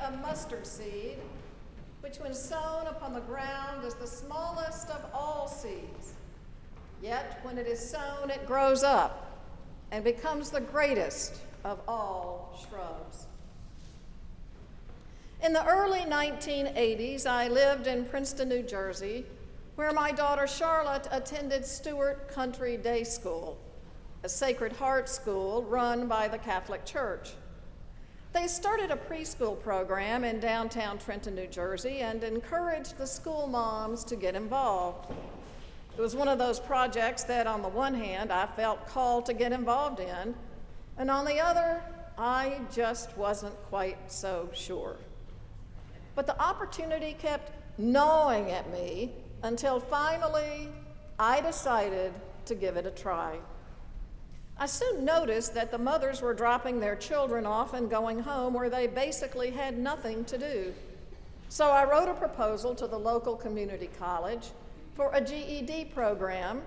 a mustard seed, which when sown upon the ground is the smallest of all seeds. Yet when it is sown, it grows up and becomes the greatest of all shrubs. In the early 1980s, I lived in Princeton, New Jersey, where my daughter Charlotte attended Stewart Country Day School, a Sacred Heart school run by the Catholic Church. They started a preschool program in downtown Trenton, New Jersey, and encouraged the school moms to get involved. It was one of those projects that, on the one hand, I felt called to get involved in, and on the other, I just wasn't quite so sure. But the opportunity kept gnawing at me until finally I decided to give it a try. I soon noticed that the mothers were dropping their children off and going home where they basically had nothing to do. So I wrote a proposal to the local community college for a GED program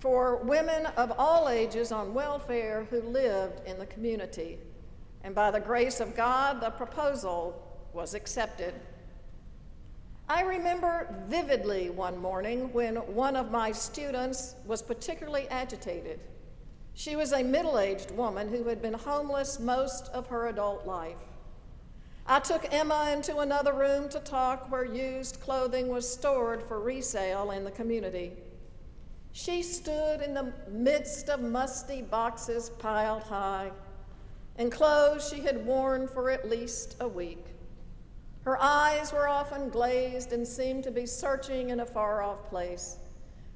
for women of all ages on welfare who lived in the community. And by the grace of God, the proposal was accepted. I remember vividly one morning when one of my students was particularly agitated. She was a middle-aged woman who had been homeless most of her adult life. I took Emma into another room to talk where used clothing was stored for resale in the community. She stood in the midst of musty boxes piled high and clothes she had worn for at least a week. Her eyes were often glazed and seemed to be searching in a far-off place,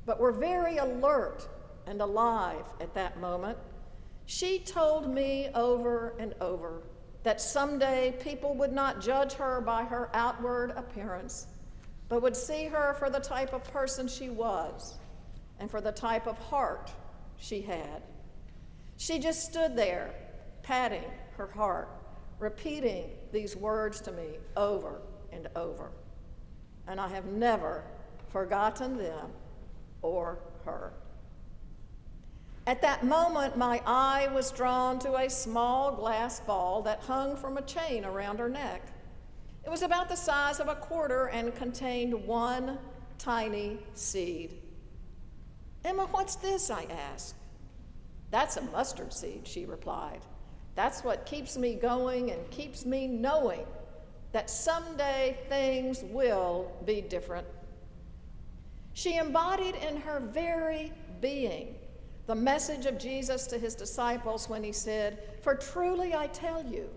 but were very alert and alive at that moment. She told me over and over that someday people would not judge her by her outward appearance, but would see her for the type of person she was and for the type of heart she had. She just stood there, patting her heart, repeating these words to me over and over, and I have never forgotten them or her. At that moment, my eye was drawn to a small glass ball that hung from a chain around her neck. It was about the size of a quarter and contained one tiny seed. "Emma, what's this?" I asked. "That's a mustard seed," she replied. "That's what keeps me going and keeps me knowing that someday things will be different." She embodied in her very being the message of Jesus to his disciples when he said, "For truly I tell you,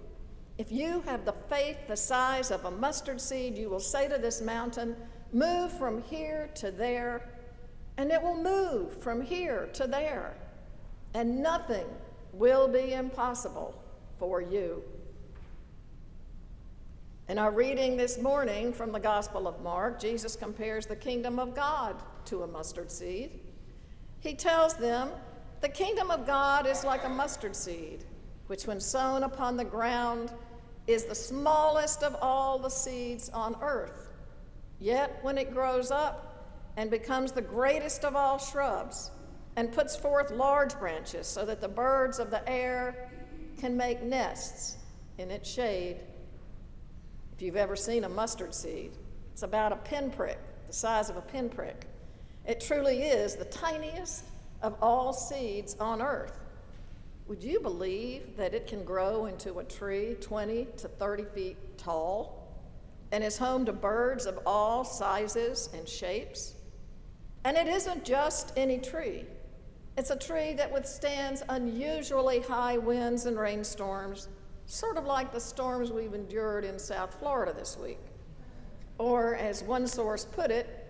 if you have the faith the size of a mustard seed, you will say to this mountain, 'Move from here to there,' and it will move from here to there, and nothing will be impossible for you." In our reading this morning from the Gospel of Mark, Jesus compares the kingdom of God to a mustard seed. He tells them, "The kingdom of God is like a mustard seed, which when sown upon the ground is the smallest of all the seeds on earth. Yet when it grows up and becomes the greatest of all shrubs and puts forth large branches so that the birds of the air can make nests in its shade." If you've ever seen a mustard seed, it's about a pinprick, the size of a pinprick. It truly is the tiniest of all seeds on earth. Would you believe that it can grow into a tree 20 to 30 feet tall and is home to birds of all sizes and shapes? And it isn't just any tree. It's a tree that withstands unusually high winds and rainstorms, sort of like the storms we've endured in South Florida this week. Or, as one source put it,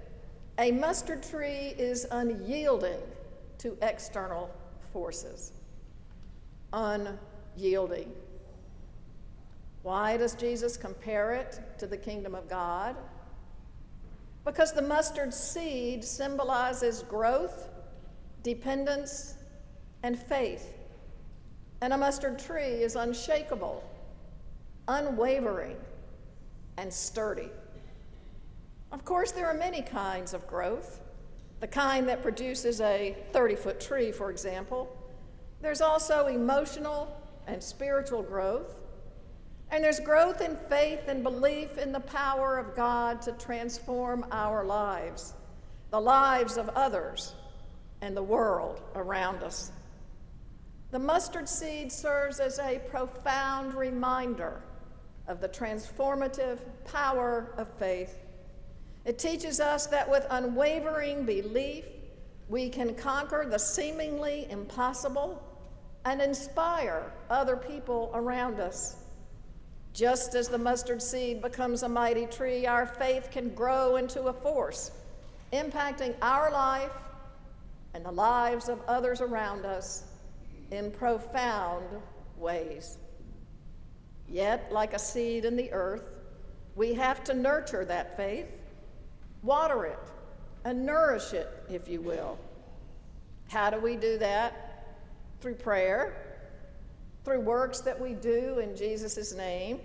a mustard tree is unyielding to external forces. Unyielding. Why does Jesus compare it to the kingdom of God? Because the mustard seed symbolizes growth, dependence, and faith. And a mustard tree is unshakable, unwavering, and sturdy. Of course, there are many kinds of growth. The kind that produces a 30-foot tree, for example. There's also emotional and spiritual growth. And there's growth in faith and belief in the power of God to transform our lives, the lives of others, and the world around us. The mustard seed serves as a profound reminder of the transformative power of faith. It teaches us that with unwavering belief, we can conquer the seemingly impossible and inspire other people around us. Just as the mustard seed becomes a mighty tree, our faith can grow into a force, impacting our life and the lives of others around us in profound ways. Yet, like a seed in the earth, we have to nurture that faith, water it, and nourish it, if you will. How do we do that? Through prayer, through works that we do in Jesus' name,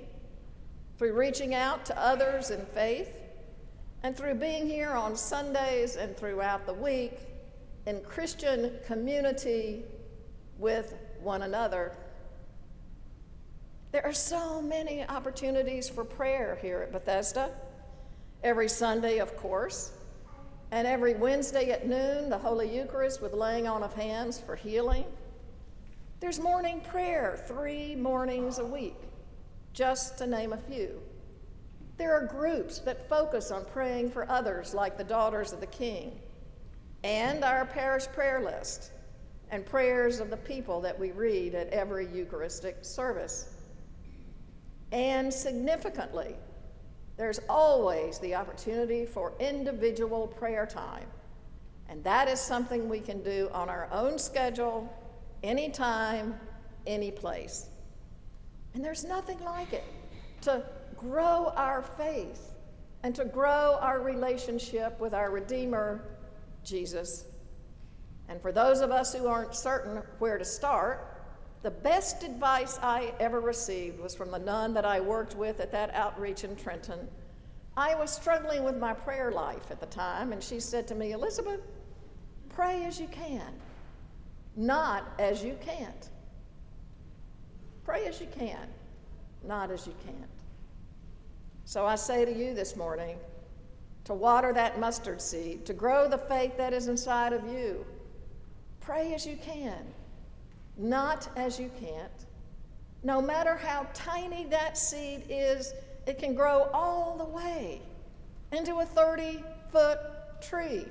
through reaching out to others in faith, and through being here on Sundays and throughout the week in Christian community with one another. There are so many opportunities for prayer here at Bethesda. Every Sunday, of course, and every Wednesday at noon, the Holy Eucharist with laying on of hands for healing. There's morning prayer 3 mornings a week, just to name a few. There are groups that focus on praying for others, like the Daughters of the King, and our parish prayer list, and prayers of the people that we read at every Eucharistic service. And significantly, there's always the opportunity for individual prayer time. And that is something we can do on our own schedule, anytime, any place. And there's nothing like it to grow our faith and to grow our relationship with our Redeemer, Jesus. And for those of us who aren't certain where to start, the best advice I ever received was from the nun that I worked with at that outreach in Trenton. I was struggling with my prayer life at the time, and she said to me, "Elizabeth, pray as you can, not as you can't. Pray as you can, not as you can't." So I say to you this morning, to water that mustard seed, to grow the faith that is inside of you, pray as you can, not as you can't. No matter how tiny that seed is, it can grow all the way into a 30-foot tree.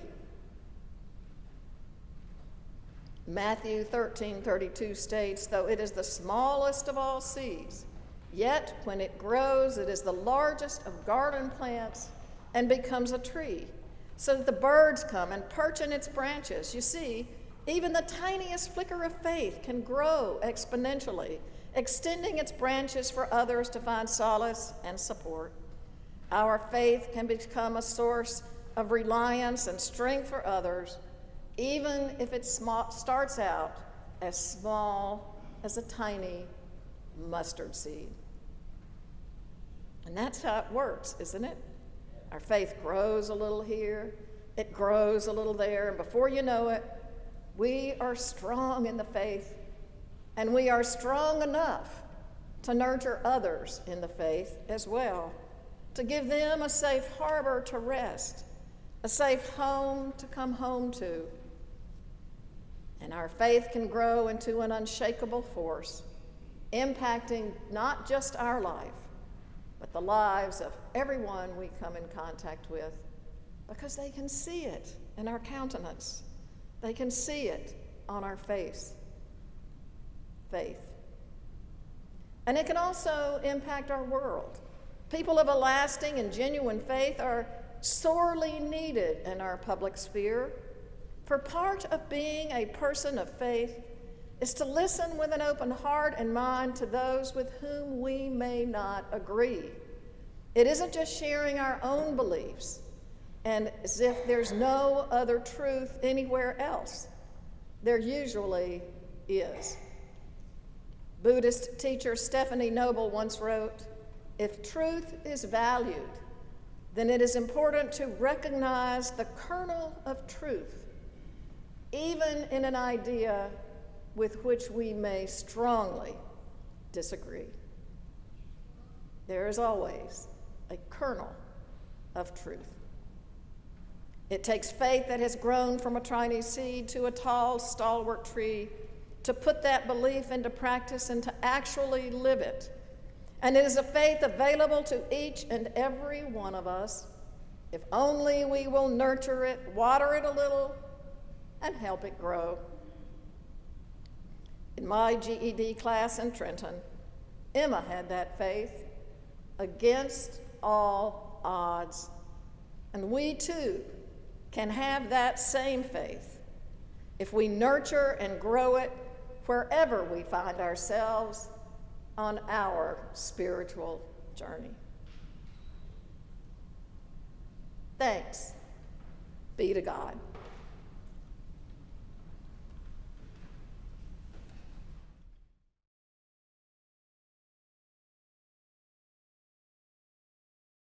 Matthew 13:32 states, "Though it is the smallest of all seeds, yet when it grows, it is the largest of garden plants and becomes a tree, so that the birds come and perch in its branches." You see, even the tiniest flicker of faith can grow exponentially, extending its branches for others to find solace and support. Our faith can become a source of reliance and strength for others, even if it starts out as small as a tiny mustard seed. And that's how it works, isn't it? Our faith grows a little here, it grows a little there, and before you know it, we are strong in the faith, and we are strong enough to nurture others in the faith as well, to give them a safe harbor to rest, a safe home to come home to. And our faith can grow into an unshakable force, impacting not just our life, but the lives of everyone we come in contact with, because they can see it in our countenance. They can see it on our face. Faith. And it can also impact our world. People of a lasting and genuine faith are sorely needed in our public sphere. For part of being a person of faith is to listen with an open heart and mind to those with whom we may not agree. It isn't just sharing our own beliefs and as if there's no other truth anywhere else. There usually is. Buddhist teacher Stephanie Noble once wrote, "If truth is valued, then it is important to recognize the kernel of truth, even in an idea with which we may strongly disagree." there is always a kernel of truth. It takes faith that has grown from a tiny seed to a tall, stalwart tree to put that belief into practice and to actually live it. And it is a faith available to each and every one of us if only we will nurture it, water it a little, and help it grow. In my GED class in Trenton, Emma had that faith against all odds. And we too can have that same faith if we nurture and grow it wherever we find ourselves on our spiritual journey. Thanks be to God.